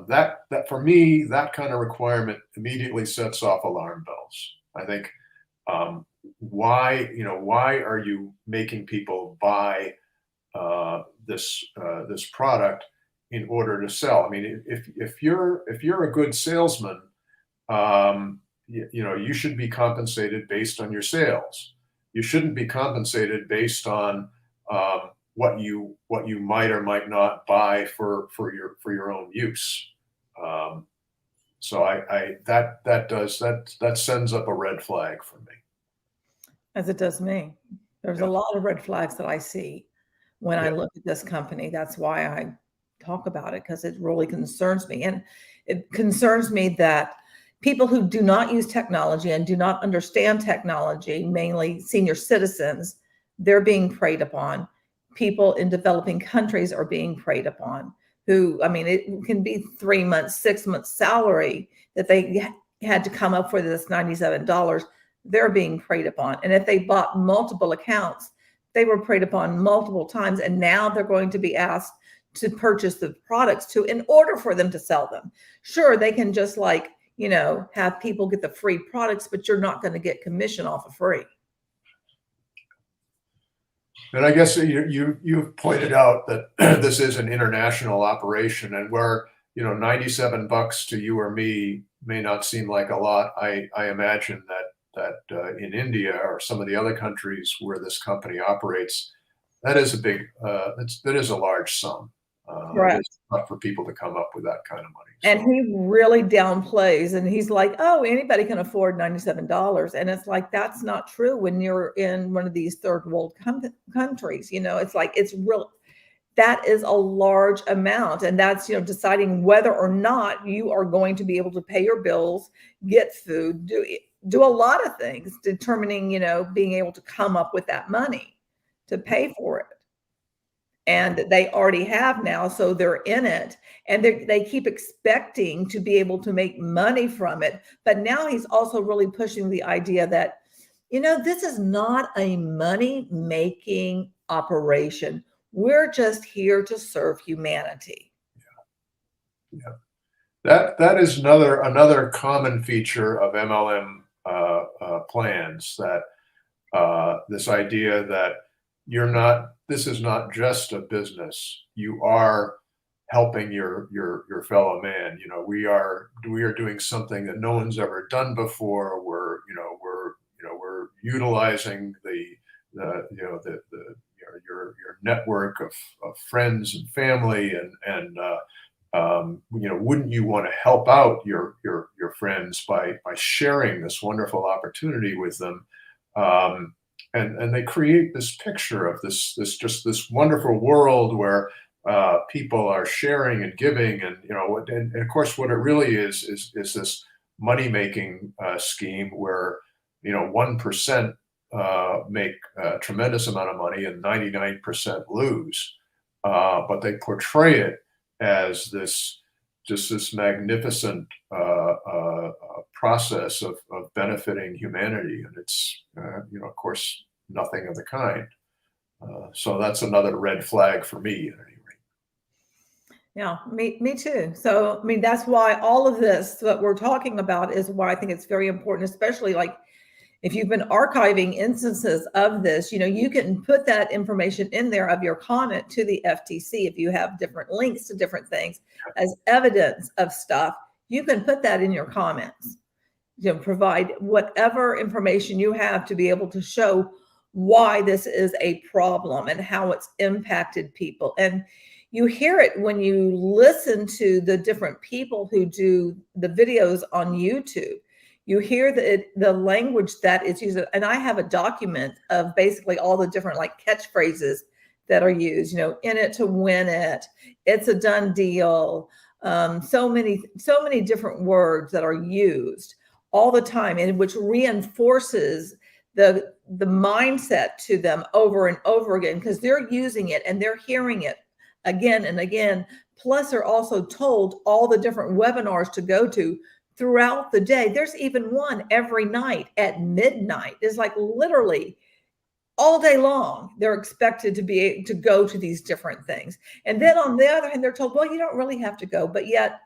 That for me, that kind of requirement immediately sets off alarm bells. I think, why are you making people buy this product in order to sell? I mean, if you're a good salesman, you know, you should be compensated based on your sales. You shouldn't be compensated based on what you might or might not buy for your own use. So that sends up a red flag for me. As it does me. There's a lot of red flags that I see when I look at this company. That's why I talk about it, because it really concerns me. And it concerns me that people who do not use technology and do not understand technology, mainly senior citizens, they're being preyed upon. People in developing countries are being preyed upon, who, I mean, it can be 3 months, 6 months salary that they had to come up for this $97. They're being preyed upon. And if they bought multiple accounts, they were preyed upon multiple times. And now they're going to be asked to purchase the products in order for them to sell them. Sure, they can just, like, you know, have people get the free products, but you're not going to get commission off of free. And I guess you've pointed out that this is an international operation, and where, $97 to you or me may not seem like a lot. I imagine that in India or some of the other countries where this company operates, that is a big, that is a large sum. Correct. It's tough for people to come up with that kind of money. And So, he really downplays, and he's like, "Oh, anybody can afford $97." And it's like, that's not true when you're in one of these third world countries. It's like, it's real. That is a large amount. And that's, deciding whether or not you are going to be able to pay your bills, get food, do a lot of things, determining, being able to come up with that money to pay for it. And they already have now, so they're in it, and they keep expecting to be able to make money from it. But now he's also really pushing the idea that, this is not a money making operation. We're just here to serve humanity. yeah. That is another common feature of MLM plans, that this idea that this is not just a business. You are helping your fellow man. We are doing something that no one's ever done before. We're utilizing your network of friends and family, and wouldn't you want to help out your friends by sharing this wonderful opportunity with them? And they create this picture of this wonderful world where people are sharing and giving, and of course what it really is this money making scheme where 1% make a tremendous amount of money and 99% lose, but they portray it as this magnificent process of benefiting humanity, and it's of course nothing of the kind. So that's another red flag for me, at any rate. Yeah, me too. So, that's why all of this that we're talking about is why I think it's very important, especially like if you've been archiving instances of this, you can put that information in there of your comment to the FTC. If you have different links to different things as evidence of stuff, you can put that in your comments. Provide whatever information you have to be able to show why this is a problem and how it's impacted people. And you hear it when you listen to the different people who do the videos on YouTube. You hear the language that is used. And I have a document of basically all the different like catchphrases that are used, in it to win it. It's a done deal. So many different words that are used all the time, and which reinforces the mindset to them over and over again, because they're using it and they're hearing it again and again. Plus, they're also told all the different webinars to go to throughout the day. There's even one every night at midnight. It's like literally all day long. They're expected to go to these different things. And then on the other hand, they're told, well, you don't really have to go. But yet,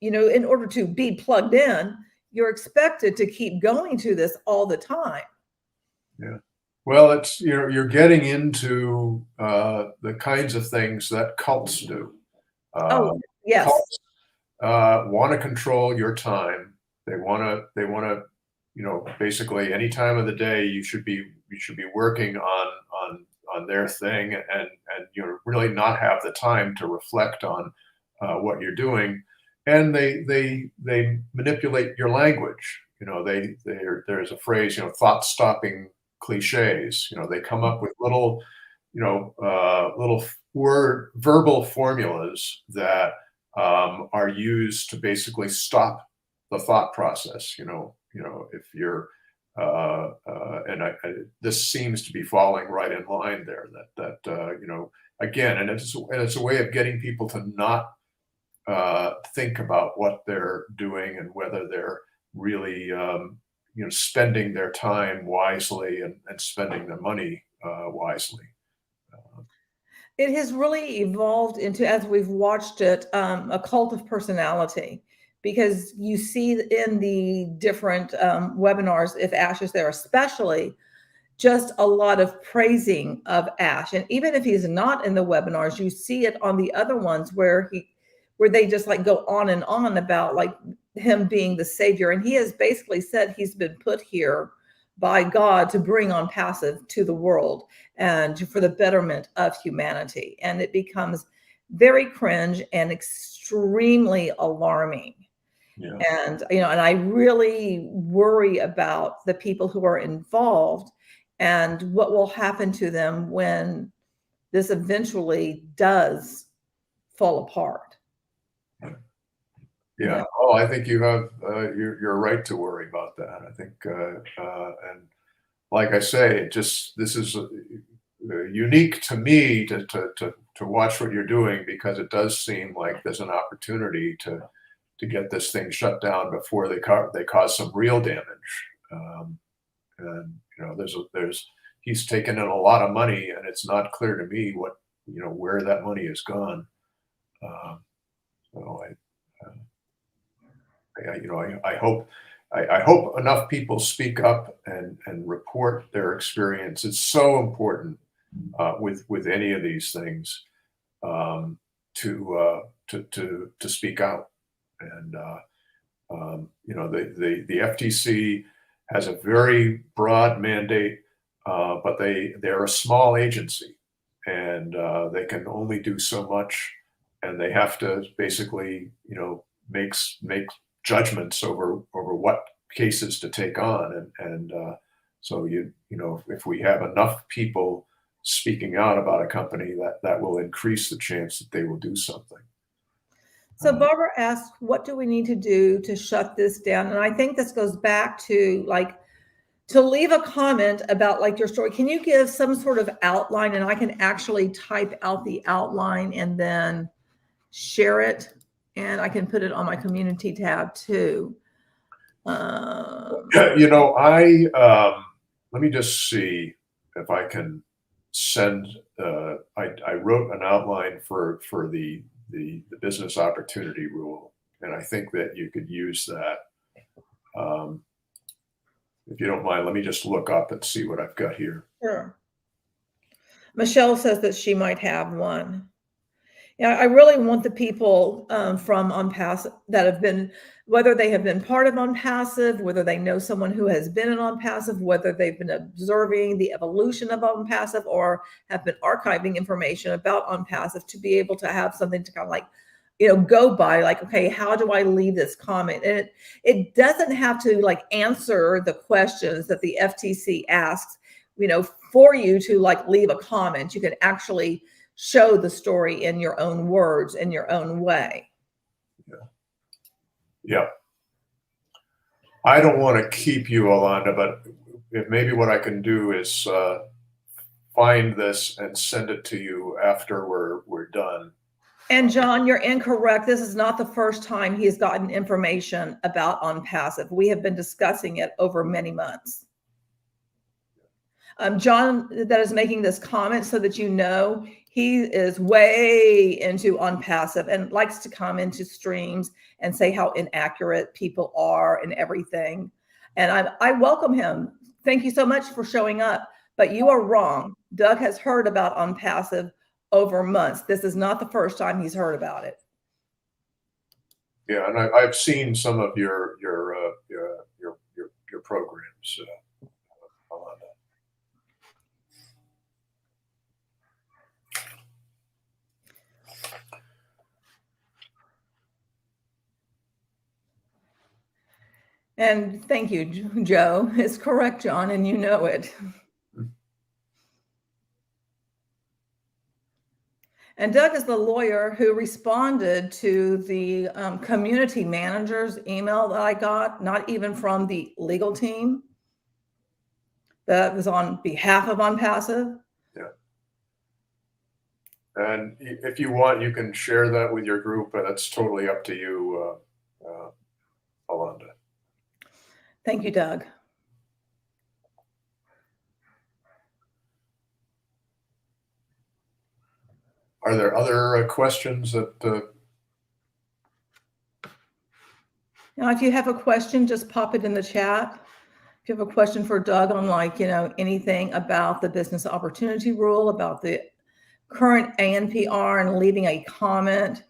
in order to be plugged in, you're expected to keep going to this all the time. Yeah. Well, it's you're getting into the kinds of things that cults do. Oh, yes. Cults want to control your time. They want to, basically any time of the day you should be working on their thing, and really not have the time to reflect on what you're doing. And they manipulate your language. There's a phrase, thought stopping cliches. They come up with little verbal formulas that are used to basically stop the thought process. If you're this seems to be falling right in line there. Again, and it's a way of getting people to not think about what they're doing and whether they're really spending their time wisely and spending their money wisely. It has really evolved into, as we've watched it, a cult of personality, because you see in the different webinars, if Ash is there especially, just a lot of praising of Ash. And even if he's not in the webinars, you see it on the other ones where where they just like go on and on about like him being the savior. And he has basically said he's been put here by God to bring OnPassive to the world and for the betterment of humanity. And it becomes very cringe and extremely alarming. Yeah. And, you know, and I really worry about the people who are involved and what will happen to them when this eventually does fall apart. Yeah. Oh, I think you have, you're right to worry about that. I think, and like I say, this is unique to me to watch what you're doing, because it does seem like there's an opportunity to get this thing shut down before they cause some real damage. And you know, he's taken in a lot of money, and it's not clear to me where that money has gone. So I hope enough people speak up and report their experience. It's so important with any of these things, to speak out. And you know, the FTC has a very broad mandate, but they're a small agency, and they can only do so much, and they have to basically, you know, make judgments over what cases to take on. And so you know, if we have enough people speaking out about a company, that will increase the chance that they will do something. So Barbara asked, what do we need to do to shut this down? And I think this goes back to like, to leave a comment about like your story. Can you give some sort of outline, and I can actually type out the outline and then share it, and I can put it on my community tab too. You know, let me just see if I can send, I wrote an outline for the business opportunity rule, and I think that you could use that. If you don't mind, let me just look up and see what I've got here. Sure. Michelle says that she might have one. Yeah, I really want the people from OnPassive that have been, whether they have been part of OnPassive, whether they know someone who has been in OnPassive, whether they've been observing the evolution of OnPassive or have been archiving information about OnPassive, to be able to have something to kind of like, you know, go by, like, okay, how do I leave this comment? And it doesn't have to like answer the questions that the FTC asks, you know, for you to like leave a comment. You can actually show the story in your own words, in your own way. Yeah. I don't want to keep you, Alonda, but maybe what I can do is find this and send it to you after we're done. And John, you're incorrect. This is not the first time he has gotten information about OnPassive. We have been discussing it over many months. John, that is making this comment so that you know, he is way into OnPassive and likes to come into streams and say how inaccurate people are and everything. And I welcome him. Thank you so much for showing up. But you are wrong. Doug has heard about OnPassive over months. This is not the first time he's heard about it. Yeah, and I've seen some of your programs, Alonda. And thank you, Joe. It's correct, John, and you know it. And Doug is the lawyer who responded to the community manager's email that I got, not even from the legal team. That was on behalf of OnPassive. Yeah. And if you want, you can share that with your group, but that's totally up to you, Alonda. Thank you, Doug. Are there other questions that? Now, if you have a question, just pop it in the chat. If you have a question for Doug on, like, you know, anything about the business opportunity rule, about the current ANPR, and leaving a comment.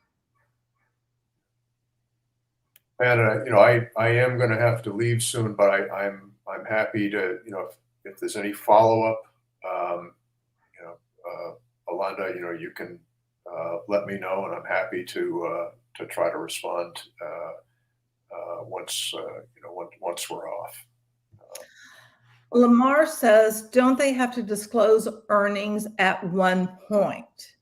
And I am going to have to leave soon, but I'm happy to, if there's any follow up, um, you know, Alanda, you can let me know, and I'm happy to try to respond once once we're off. Lamar says, don't they have to disclose earnings at one point?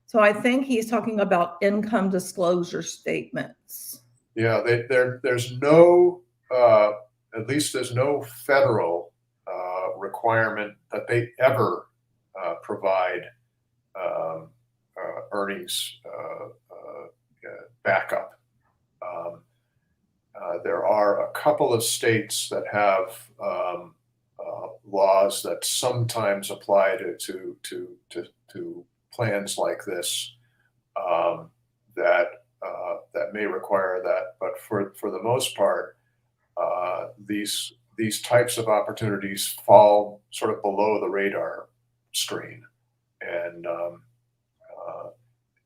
So I think he's talking about income disclosure statements. Yeah, there's no, at least there's no federal requirement that they ever provide um, earnings backup. Um, there are a couple of states that have laws that sometimes apply to plans like this, that that may require that. But for the most part, these types of opportunities fall sort of below the radar screen, and uh,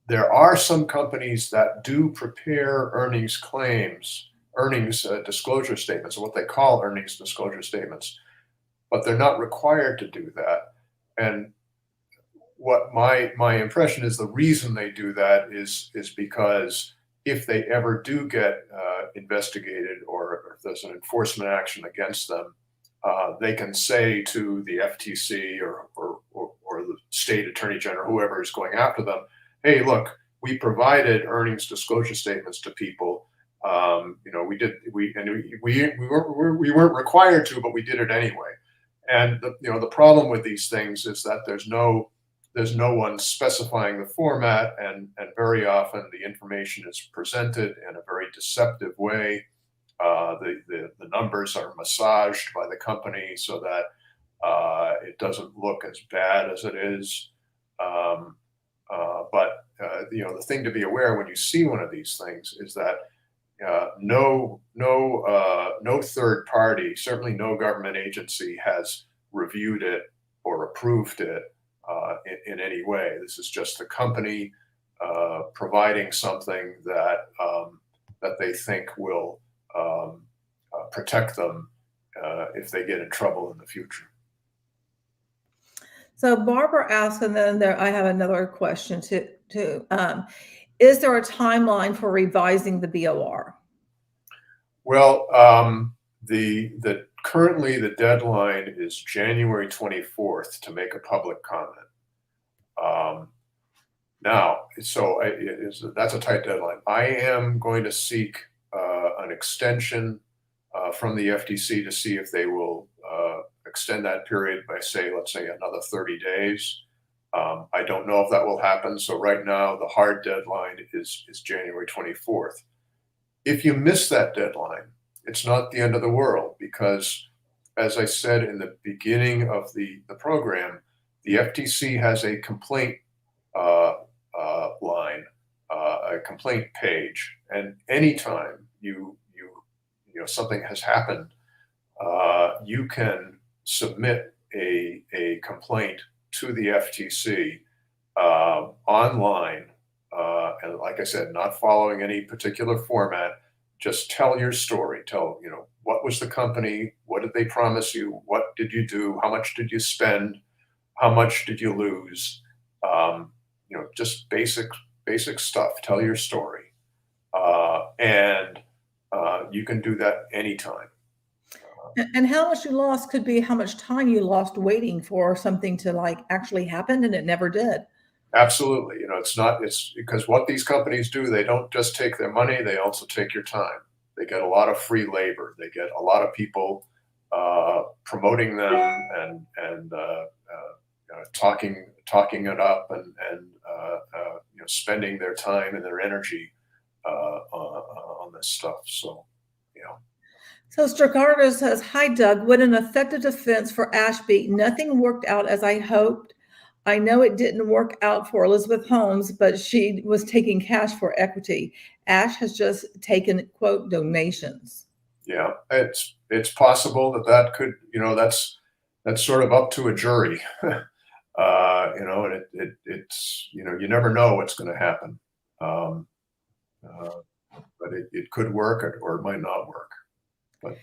there are some companies that do prepare earnings disclosure statements, or what they call earnings disclosure statements, but they're not required to do that. And what my impression is, the reason they do that is because if they ever do get investigated, or if there's an enforcement action against them, they can say to the FTC or the state attorney general, whoever is going after them, hey, look, we provided earnings disclosure statements to people. We weren't required to, but we did it anyway. And the problem with these things is that there's no one specifying the format, and very often the information is presented in a very deceptive way. The numbers are massaged by the company so that it doesn't look as bad as it is. But the thing to be aware when you see one of these things is that no third party, certainly no government agency, has reviewed it or approved it in any way. This is just the company providing something that that they think will protect them if they get in trouble in the future. So Barbara asked, and then I have another question too. Is there a timeline for revising the BOR? Well, the currently the deadline is January 24th to make a public comment. Now, so that's a tight deadline. I am going to seek an extension from the FTC to see if they will extend that period by, let's say another 30 days. I don't know if that will happen. So right now, the hard deadline is January 24th. If you miss that deadline, it's not the end of the world, because, as I said in the beginning of the program, the FTC has a complaint line, a complaint page, and anytime something has happened, you can submit a complaint to the FTC online, and like I said, not following any particular format. Just tell your story. Tell, what was the company? What did they promise you? What did you do? How much did you spend? How much did you lose? Just basic stuff. Tell your story, and you can do that anytime. And how much you lost could be how much time you lost waiting for something to actually happen, and it never did. Absolutely. It's because what these companies do, they don't just take their money, they also take your time. They get a lot of free labor. They get a lot of people promoting them and talking it up, and spending their time and their energy on this stuff. So, So Stricardo says, hi, Doug. What an effective defense for Ashby. Nothing worked out as I hoped. I know it didn't work out for Elizabeth Holmes, but she was taking cash for equity. Ash has just taken, quote, donations. Yeah, it's possible that could, that's sort of up to a jury. And it's you never know what's going to happen. but it could work or it might not work. But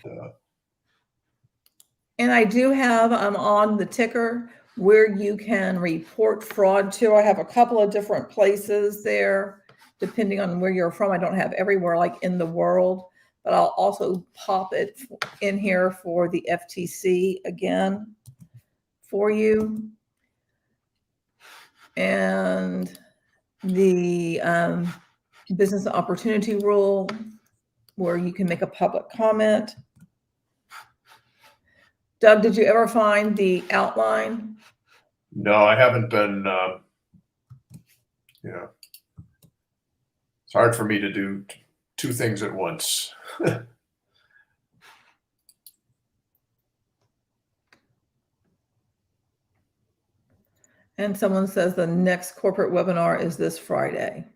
and I do have on the ticker where you can report fraud to. I have a couple of different places there, depending on where you're from. I don't have everywhere like in the world, but I'll also pop it in here for the FTC again for you. And the business opportunity rule, where you can make a public comment. Doug, did you ever find the outline? no, I haven't been, you know, it's hard for me to do two things at once. And someone says the next corporate webinar is this Friday.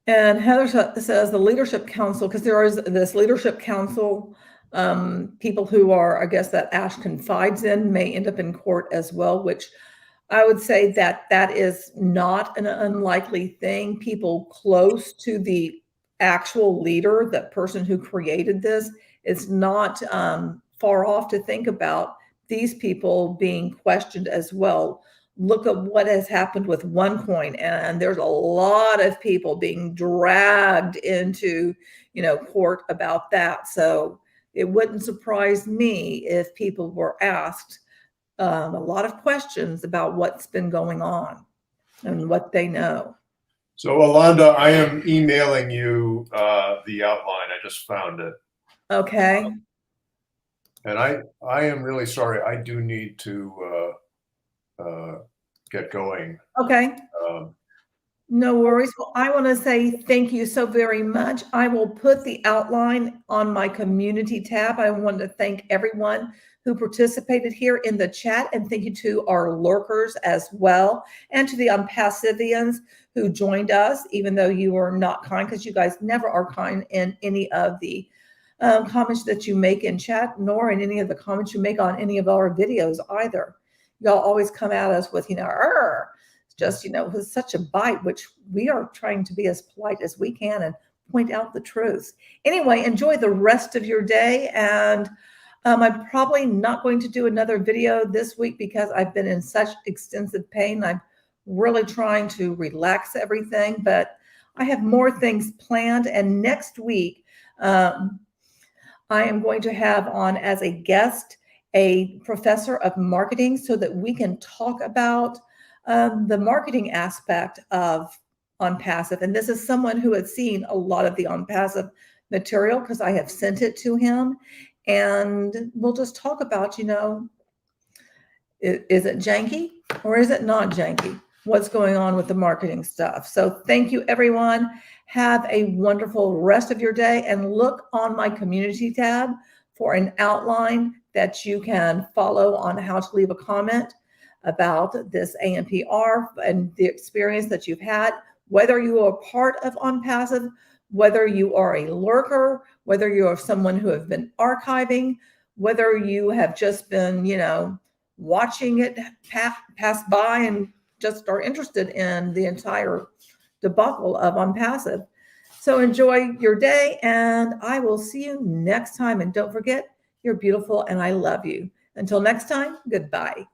And Heather says the leadership council, because there is this leadership council, people who are, I guess, that Ash confides in may end up in court as well, which I would say that that is not an unlikely thing. People close to the actual leader, that person who created this, is not far off to think about these people being questioned as well. Look at what has happened with OneCoin, and there's a lot of people being dragged into, court about that. So it wouldn't surprise me if people were asked a lot of questions about what's been going on and what they know. So Alonda, I am emailing you the outline. I just found it. Okay. And I am really sorry. I do need to get going. Okay. No worries. Well, I want to say thank you so very much. I will put the outline on my community tab. I want to thank everyone who participated here in the chat, and thank you to our lurkers as well, and to the Onpassivians who joined us, even though you were not kind, because you guys never are kind in any of the comments that you make in chat, nor in any of the comments you make on any of our videos either. Y'all always come at us with, just, with such a bite, which we are trying to be as polite as we can and point out the truth. Anyway, enjoy the rest of your day. And I'm probably not going to do another video this week because I've been in such extensive pain. I'm really trying to relax everything, but I have more things planned. And next week, I am going to have on as a guest a professor of marketing so that we can talk about the marketing aspect of OnPassive. And this is someone who has seen a lot of the OnPassive material because I have sent it to him. And we'll just talk about, is it janky or is it not janky? What's going on with the marketing stuff? So thank you, everyone. Have a wonderful rest of your day, and look on my community tab for an outline that you can follow on how to leave a comment about this ANPR and the experience that you've had, whether you are part of OnPassive, whether you are a lurker, whether you are someone who have been archiving, whether you have just been, watching it pass by and just are interested in the entire debacle of OnPassive. So enjoy your day, and I will see you next time. And don't forget, you're beautiful and I love you. Until next time, goodbye.